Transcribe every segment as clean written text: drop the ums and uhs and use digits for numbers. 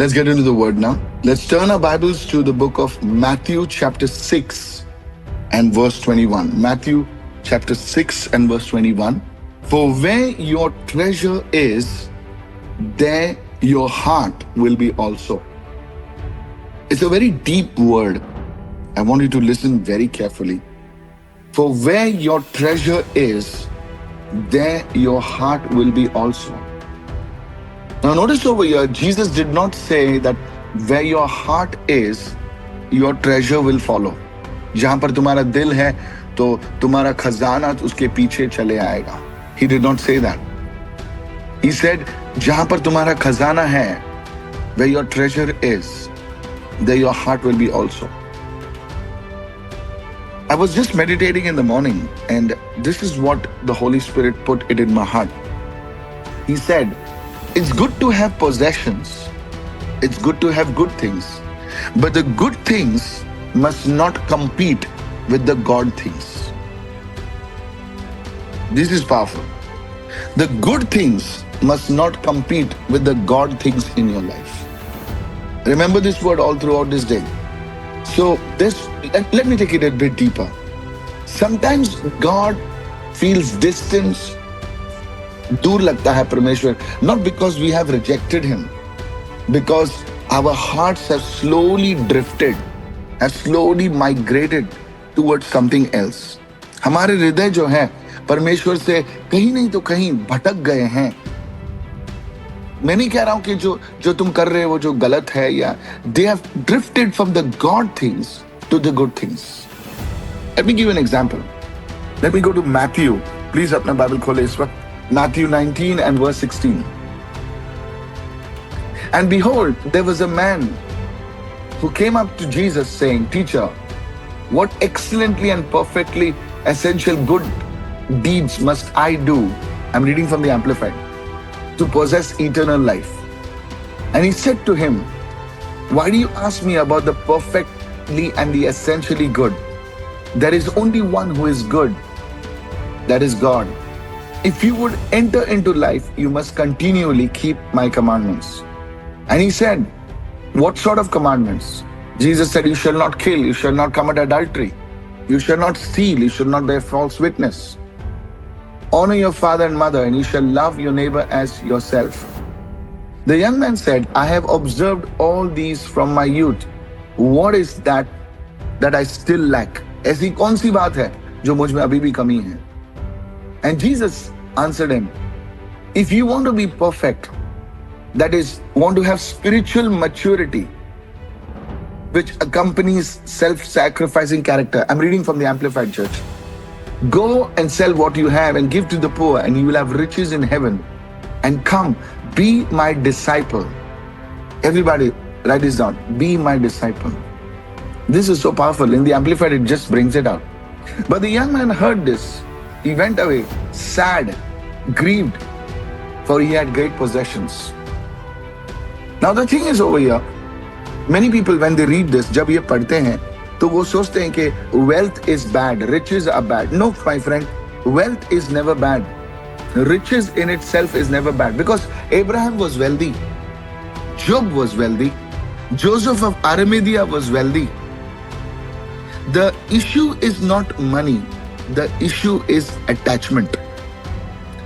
Let's get into the word now. Let's turn our Bibles to the book of Matthew chapter 6 and verse 21. Matthew chapter 6 and verse 21. For where your treasure is, there your heart will be also. It's a very deep word. I want you to listen very carefully. For where your treasure is, there your heart will be also. Now notice over here, Jesus did not say that where your heart is, your treasure will follow. जहां पर तुम्हारा दिल है तो तुम्हारा खजाना उसके पीछे चले आएगा. He did not say that. He said, जहां पर तुम्हारा खजाना है, where your treasure is, there your heart will be also. I was just meditating in the morning, and this is what the Holy Spirit put it in my heart. He said, it's good to have possessions. It's good to have good things. But the good things must not compete with the God things. This is powerful. The good things must not compete with the God things in your life. Remember this word all throughout this day. So let me take it a bit deeper. Sometimes God feels distance. दूर लगता है परमेश्वर, not because we have rejected him, because our hearts have slowly drifted, have slowly migrated towards something else. हमारे हृदय जो है परमेश्वर से कहीं नहीं तो कहीं भटक गए हैं. मैं नहीं कह रहा हूं कि जो तुम कर रहे हो जो गलत है, या they have drifted from the God things to the good things. Let me give you an example. Let me go to Matthew. Please अपना बाइबल खोले इस वक्त. Matthew 19 and verse 16. And behold, there was a man who came up to Jesus saying, Teacher, what excellently and perfectly essential good deeds must I do? I'm reading from the Amplified. To possess eternal life. And he said to him, why do you ask me about the perfectly and the essentially good? There is only one who is good. That is God. If you would enter into life, you must continually keep my commandments. And he said, what sort of commandments? Jesus said, you shall not kill, you shall not commit adultery, you shall not steal, you shall not bear false witness. Honor your father and mother, and you shall love your neighbor as yourself. The young man said, I have observed all these from my youth. What is that I still lack? ऐसी कौन सी बात है जो मुझ में अभी भी कमी है? And Jesus answered him, if you want to be perfect, that is, want to have spiritual maturity, which accompanies self-sacrificing character. I'm reading from the Amplified Church. Go and sell what you have and give to the poor, and you will have riches in heaven. And come, be my disciple. Everybody, write this down. Be my disciple. This is so powerful. In the Amplified, it just brings it out. But the young man heard this. He went away, sad, grieved, for he had great possessions. Now the thing is over here, many people when they read this, जब ये पढ़ते हैं, तो वो सोचते हैं कि wealth is bad, riches are bad. No, my friend, wealth is never bad. Riches in itself is never bad, because Abraham was wealthy, Job was wealthy, Joseph of Arimathea was wealthy. The issue is not money. The issue is attachment.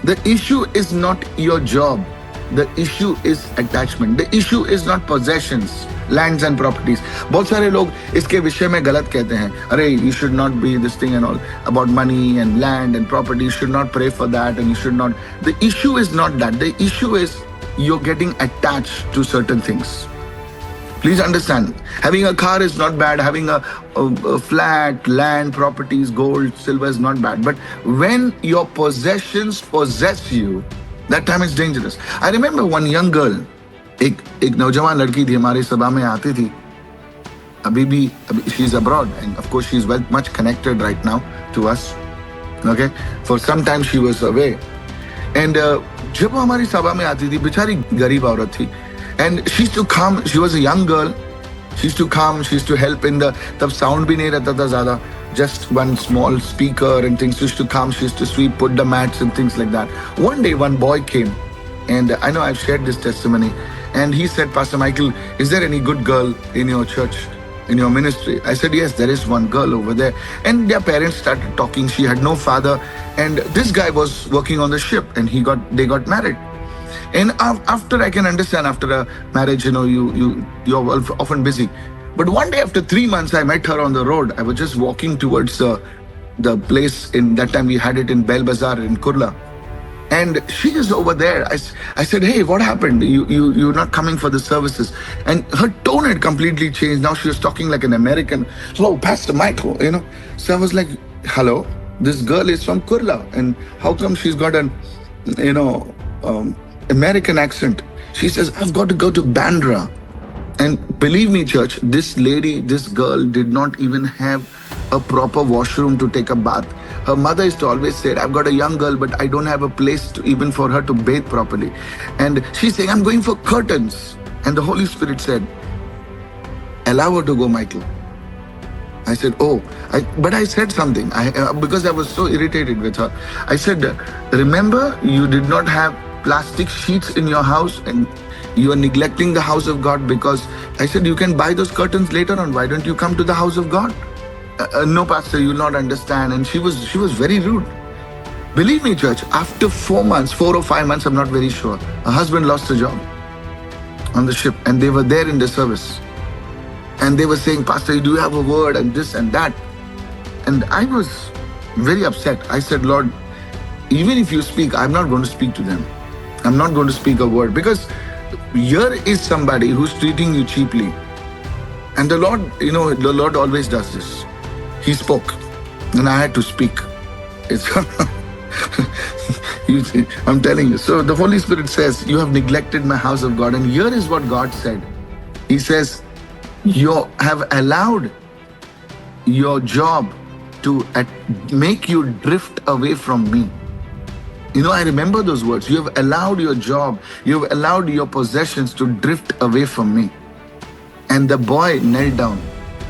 The issue is not your job. The issue is attachment. The issue is not possessions, lands and properties. बहुत सारे लोग इसके विषय में गलत कहते हैं. अरे, you should not be this thing and all about money and land and property. You should not pray for that, and you should not. The issue is not that. The issue is you're getting attached to certain things. Please understand, having a car is not bad. Having a flat, land, properties, gold, silver is not bad. But when your possessions possess you, that time is dangerous. I remember one young girl, एक नौजवान लड़की थी, हमारे सभा में आती थी. अभी she's abroad, and of course she's much connected right now to us. Okay, for some time she was away, and जब वो हमारी सभा में आती थी, बेचारी गरीब औरत थी. And she used to come, she was a young girl, she used to come, she used to help in the, तब sound भी नहीं रहता था ज़्यादा, just one small speaker and things. She used to come, she used to sweep, put the mats and things like that. One day, one boy came, and I know I've shared this testimony, And he said, Pastor Michael, is there any good girl in your church, in your ministry? I said, yes, there is one girl over there. And their parents started talking. She had no father. And this guy was working on the ship, and they got married. And after, I can understand, after a marriage, you're often busy. But one day after 3 months, I met her on the road. I was just walking towards the place. In that time we had it in Bell Bazaar in Kurla. And she is over there. I said, hey, what happened? You're not coming for the services. And her tone had completely changed. Now she was talking like an American. So, Pastor Michael, So I was like, hello, this girl is from Kurla. And how come she's got an, American accent? She says, I've got to go to Bandra. And believe me, church, this girl did not even have a proper washroom to take a bath. Her mother used to always say, I've got a young girl, but I don't have a place even for her to bathe properly. And she's saying, I'm going for curtains. And the Holy Spirit said, allow her to go, Michael. I said, but I said something because I was so irritated with her. I said, remember, you did not have plastic sheets in your house and you are neglecting the house of God. Because I said, you can buy those curtains later on. Why don't you come to the house of God? No, Pastor, you'll not understand. And she was very rude. Believe me, church, after 4 or 5 months, I'm not very sure, her husband lost a job on the ship, and they were there in the service. And they were saying, Pastor, do you have a word, and this and that? And I was very upset. I said, Lord, even if you speak, I'm not going to speak to them. I'm not going to speak a word, because here is somebody who's treating you cheaply. And the Lord always does this. He spoke, and I had to speak. I'm telling you. So the Holy Spirit says, you have neglected my house of God. And here is what God said. He says, you have allowed your job to make you drift away from me. I remember those words. You have allowed your job, you have allowed your possessions to drift away from me. And the boy knelt down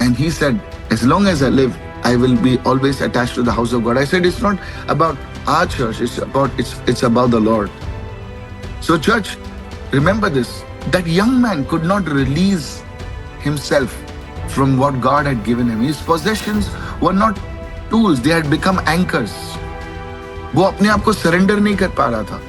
and he said, as long as I live, I will be always attached to the house of God. I said, it's not about our church, it's about the Lord. So church, remember this, that young man could not release himself from what God had given him. His possessions were not tools, they had become anchors. वो अपने आप को surrender नहीं कर पा रहा था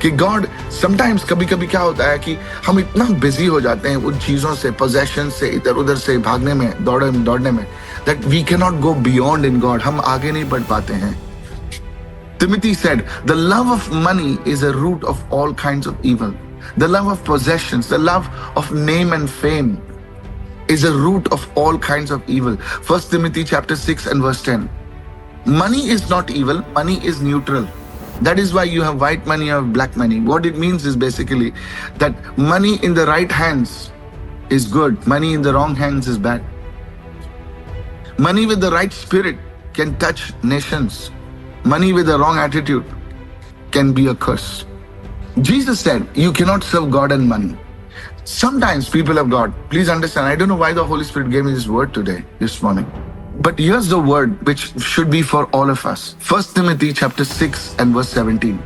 कि गॉड समटाइम्स कभी-कभी क्या होता है कि हम इतना बिजी हो जाते हैं उन चीजों से, पोजेशन से, इधर-उधर से भागने में, दौड़ने में, that we cannot go beyond in God. हम आगे नहीं बढ़ पाते हैं. Timothy said, the love of money is a root of all kinds of evil. The love of possessions, the love of name and fame is a root of all kinds of evil. 1 Timothy chapter 6 and verse 10. Money is not evil, money is neutral. That is why you have white money or black money. What it means is basically that money in the right hands is good, money in the wrong hands is bad. Money with the right spirit can touch nations. Money with the wrong attitude can be a curse. Jesus said, you cannot serve God and money. Sometimes people of God, please understand, I don't know why the Holy Spirit gave me this word today, this morning. But here's the word which should be for all of us. 1 Timothy chapter 6 and verse 17.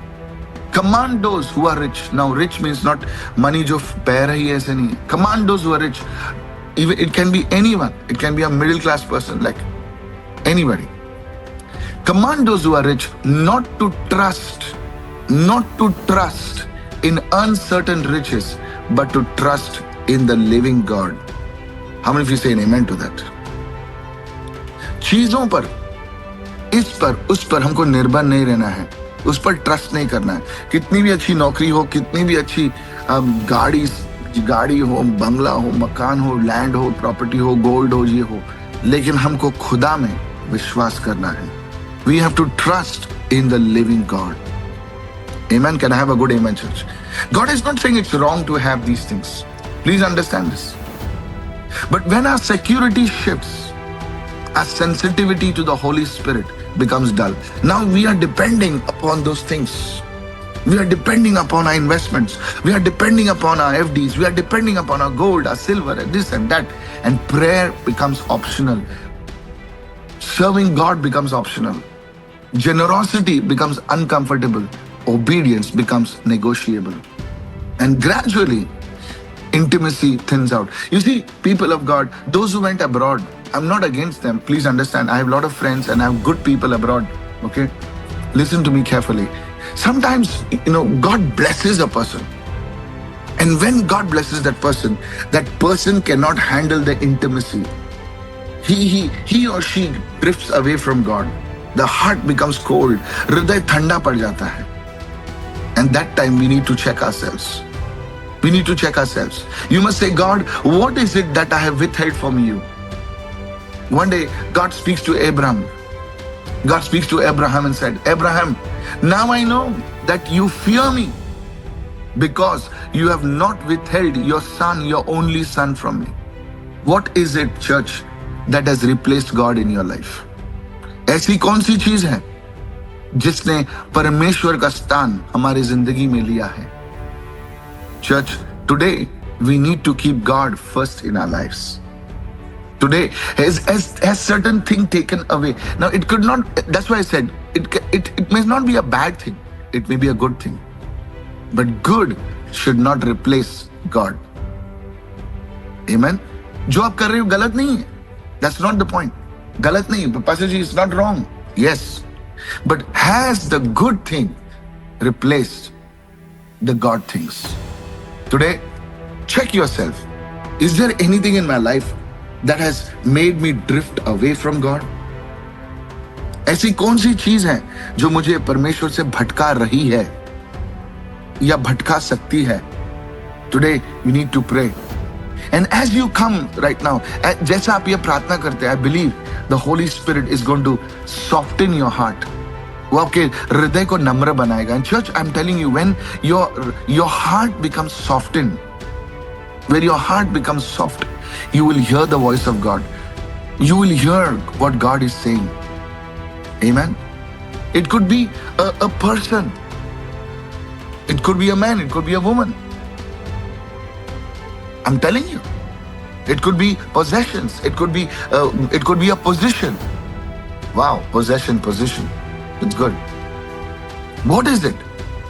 Command those who are rich. Now rich means not money jo beh rahi hai aise nahi. Command those who are rich. Even it can be anyone. It can be a middle class person, like anybody. Command those who are rich not to trust in uncertain riches, but to trust in the living God. How many of you say an amen to that? चीजों पर, इस पर, उस पर हमको निर्भर नहीं रहना है, उस पर ट्रस्ट नहीं करना है. कितनी भी अच्छी नौकरी हो, कितनी भी अच्छी गाड़ी हो, बंगला हो, मकान हो, लैंड हो, प्रॉपर्टी हो, गोल्ड हो, ये हो, लेकिन हमको खुदा में विश्वास करना है. We have to trust in the living God. Amen. Can I have a good amen, church? God is not saying it's wrong to have these things. Please understand this. But when our security shifts, our sensitivity to the Holy Spirit becomes dull. Now we are depending upon those things. We are depending upon our investments. We are depending upon our FDs. We are depending upon our gold, our silver, and this and that. And prayer becomes optional. Serving God becomes optional. Generosity becomes uncomfortable. Obedience becomes negotiable. And gradually, intimacy thins out. You see, people of God, those who went abroad, I'm not against them. Please understand, I have a lot of friends and I have good people abroad. Okay? Listen to me carefully. Sometimes, God blesses a person. And when God blesses that person cannot handle the intimacy. He or she drifts away from God. The heart becomes cold. हृदय ठंडा पड़ जाता है. And that time we need to check ourselves. We need to check ourselves. You must say, God, what is it that I have withheld from you? One day, God speaks to Abraham. God speaks to Abraham and said, Abraham, now I know that you fear me because you have not withheld your son, your only son from me. What is it, church, that has replaced God in your life? ऐसी कौन सी चीज है जिसने परमेश्वर का स्थान हमारी जिंदगी में लिया है? Church, today we need to keep God first in our lives. Today has certain thing taken away. Now it could not. That's why I said it may not be a bad thing. It may be a good thing, but good should not replace God. Amen. जो आप कर रहे हो गलत नहीं है. That's not the point. गलत नहीं. Pastor ji, it's not wrong. Yes, but has the good thing replaced the God things? Today, check yourself. Is there anything in my life that has made me drift away from God? ऐसी कौन सी चीज है जो मुझे परमेश्वर से भटका रही है या भटका सकती है? Today we need to pray. And as you come right now, जैसा आप ये प्रार्थना करते हैं, I believe the Holy Spirit is going to soften your heart. वो आपके हृदय को नम्र बनाएगा. And church, I'm telling you, when your heart becomes softened, where your heart becomes soft, you will hear the voice of God. You will hear what God is saying. Amen. It could be a person. It could be a man. It could be a woman. I'm telling you. It could be possessions. It could be a position. Wow, position. It's good. What is it?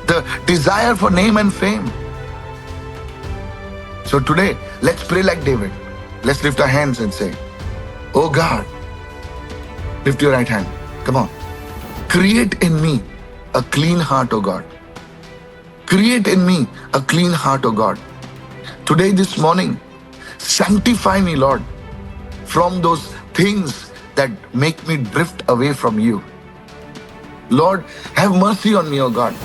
The desire for name and fame. So today, let's pray like David. Let's lift our hands and say, Oh God, lift your right hand. Come on. Create in me a clean heart, oh God. Create in me a clean heart, oh God. Today, this morning, sanctify me, Lord, from those things that make me drift away from you. Lord, have mercy on me, oh God.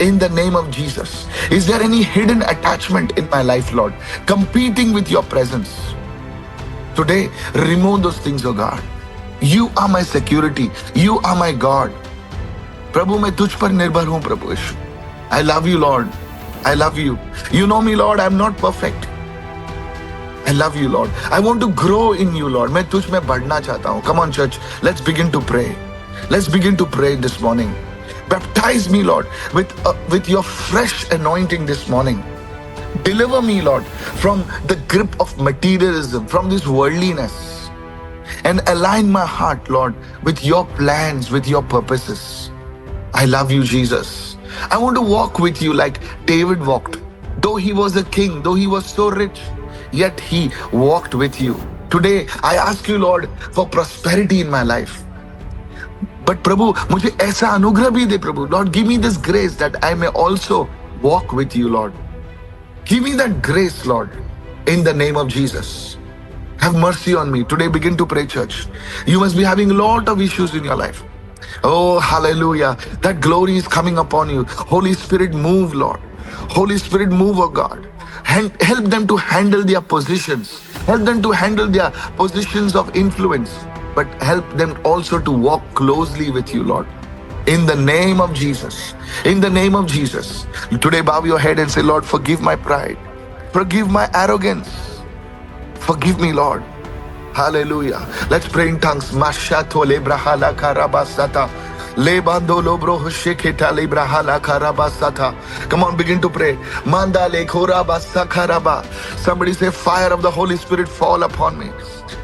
In the name of Jesus. Is there any hidden attachment in my life, Lord, competing with your presence? Today, remove those things, oh God. You are my security. You are my God. प्रभु मैं तुझ पर निर्भर हूं प्रभु यीशु. I love you, Lord. I love you. You know me, Lord. I'm not perfect. I love you, Lord. I want to grow in you, Lord. मैं तुझ में बढ़ना चाहता हूं. Come on, church. Let's begin to pray. Let's begin to pray this morning. Baptize me, Lord, with your fresh anointing this morning. Deliver me, Lord, from the grip of materialism, from this worldliness, and align my heart, Lord, with your plans, with your purposes. I love you, Jesus. I want to walk with you like David walked. Though he was a king, though he was so rich, yet he walked with you. Today, I ask you, Lord, for prosperity in my life. But Prabhu, मुझे ऐसा अनुग्रह भी दे प्रभु. Lord, give me this grace that I may also walk with you, Lord. Give me that grace, Lord, in the name of Jesus. Have mercy on me. Today, begin to pray, church. You must be having a lot of issues in your life. Oh, hallelujah. That glory is coming upon you. Holy Spirit, move, Lord. Holy Spirit, move, oh God. Help them to handle their positions. Help them to handle their positions of influence. But help them also to walk closely with you, Lord. In the name of Jesus. In the name of Jesus. Today, bow your head and say, Lord, forgive my pride. Forgive my arrogance. Forgive me, Lord. Hallelujah. Let's pray in tongues. Mashato lebrahala karabasata. Lebando lobro husheketa lebrahala karabasata. Come on, begin to pray. Manda lekhora basakaraba. Somebody say, fire of the Holy Spirit fall upon me.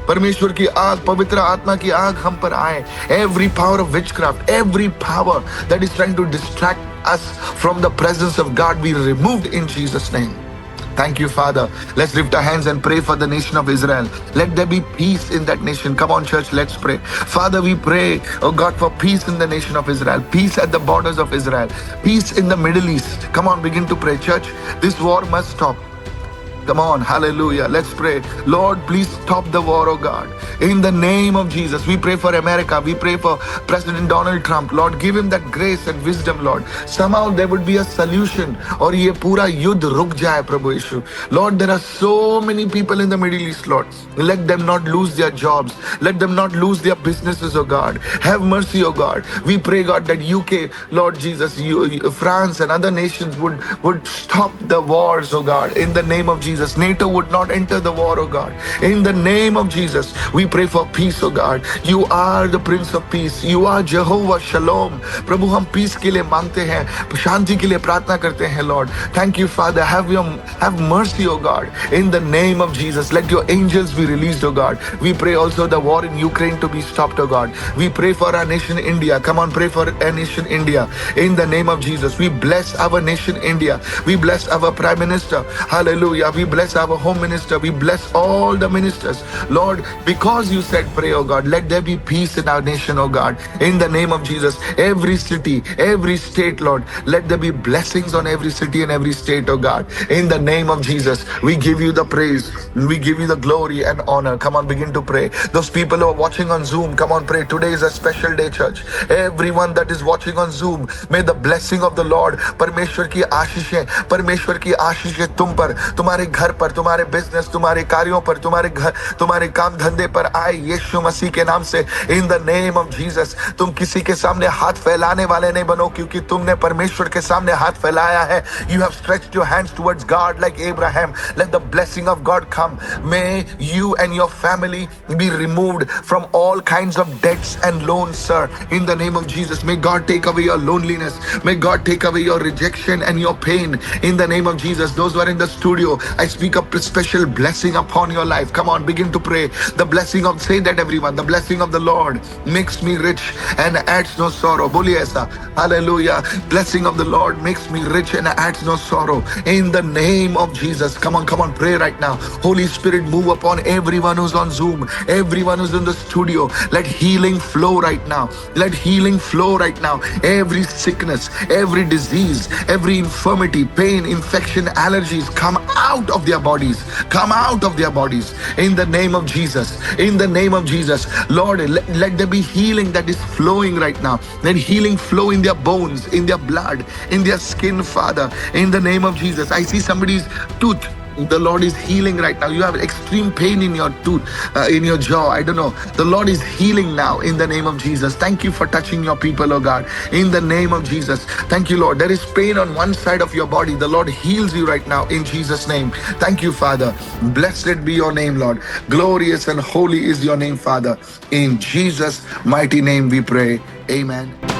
परमेश्वर की आग, पवित्र आत्मा की आग हम पर आए. Every power of witchcraft, every power that is trying to distract us from the presence of God be removed in Jesus' name. Thank you, Father. Let's lift our hands and pray for the nation of Israel. Let there be peace in that nation. Come on, church, let's pray. Father, we pray, oh God, for peace in the nation of Israel, peace at the borders of Israel, peace in the Middle East. Come on, begin to pray, church. This war must stop. Come on, hallelujah. Let's pray. Lord, please stop the war, oh God. In the name of Jesus, we pray for America. We pray for President Donald Trump. Lord, give him that grace and wisdom, Lord. Somehow there would be a solution. और ये पूरा युद्ध रुक जाए, प्रभु यीशु. Lord, there are so many people in the Middle East, Lord. Let them not lose their jobs. Let them not lose their businesses, oh God. Have mercy, oh God. We pray, God, that UK, Lord Jesus, France and other nations would stop the wars, oh God. In the name of Jesus. NATO would not enter the war, oh God. In the name of Jesus, we pray for peace, oh God. You are the Prince of Peace. You are Jehovah Shalom. प्रभु हम peace के लिए मांगते हैं, शांति के लिए प्रार्थना करते हैं, Lord. Thank you, Father. Have mercy, oh God. In the name of Jesus, let your angels be released, oh God. We pray also the war in Ukraine to be stopped, oh God. We pray for our nation India. Come on, pray for our nation India. In the name of Jesus, we bless our nation India. We bless our Prime Minister. Hallelujah. We bless our Home Minister. We bless all the ministers. Lord, because you said pray, oh God, let there be peace in our nation, oh God. In the name of Jesus, every city, every state, Lord, let there be blessings on every city and every state, oh God. In the name of Jesus, we give you the praise. We give you the glory and honor. Come on, begin to pray. Those people who are watching on Zoom, come on, pray. Today is a special day, church. Everyone that is watching on Zoom, may the blessing of the Lord, परमेश्वर की आशीषें तुम पर, तुम्हारे घर पर, तुम्हारे business, तुम्हारे कार्यों पर, तुम्हारे घर, तुम्हारे काम धंधे पर आए यीशु मसीह के नाम से. In the name of Jesus. तुम किसी के सामने हाथ फैलाने वाले नहीं बनो, क्योंकि तुमने परमेश्वर के सामने हाथ फैलाया है. You have stretched your hands towards God like Abraham. Let the blessing of God come. May you and your family be removed from all kinds of debts and loans, sir. In the name of Jesus, may God take away your loneliness. May God take away your rejection and your pain. In the name of Jesus, those who are in the studio, I speak a special blessing upon your life. Come on, begin to pray. The blessing of, say that everyone, the blessing of the Lord makes me rich and adds no sorrow. Boliye aisa. Hallelujah. Blessing of the Lord makes me rich and adds no sorrow. In the name of Jesus. Come on, pray right now. Holy Spirit, move upon everyone who's on Zoom, everyone who's in the studio. Let healing flow right now. Let healing flow right now. Every sickness, every disease, every infirmity, pain, infection, allergies, come out of their bodies. Come out of their bodies. In the name of Jesus. In the name of Jesus. Lord, let there be healing that is flowing right now. Let healing flow in their bones, in their blood, in their skin, Father. In the name of Jesus. I see somebody's tooth. The Lord is healing right now. You have extreme pain in your tooth, in your jaw. I don't know. The Lord is healing now in the name of Jesus. Thank you for touching your people, oh God. In the name of Jesus. Thank you, Lord. There is pain on one side of your body. The Lord heals you right now in Jesus' name. Thank you, Father. Blessed be your name, Lord. Glorious and holy is your name, Father. In Jesus' mighty name we pray. Amen.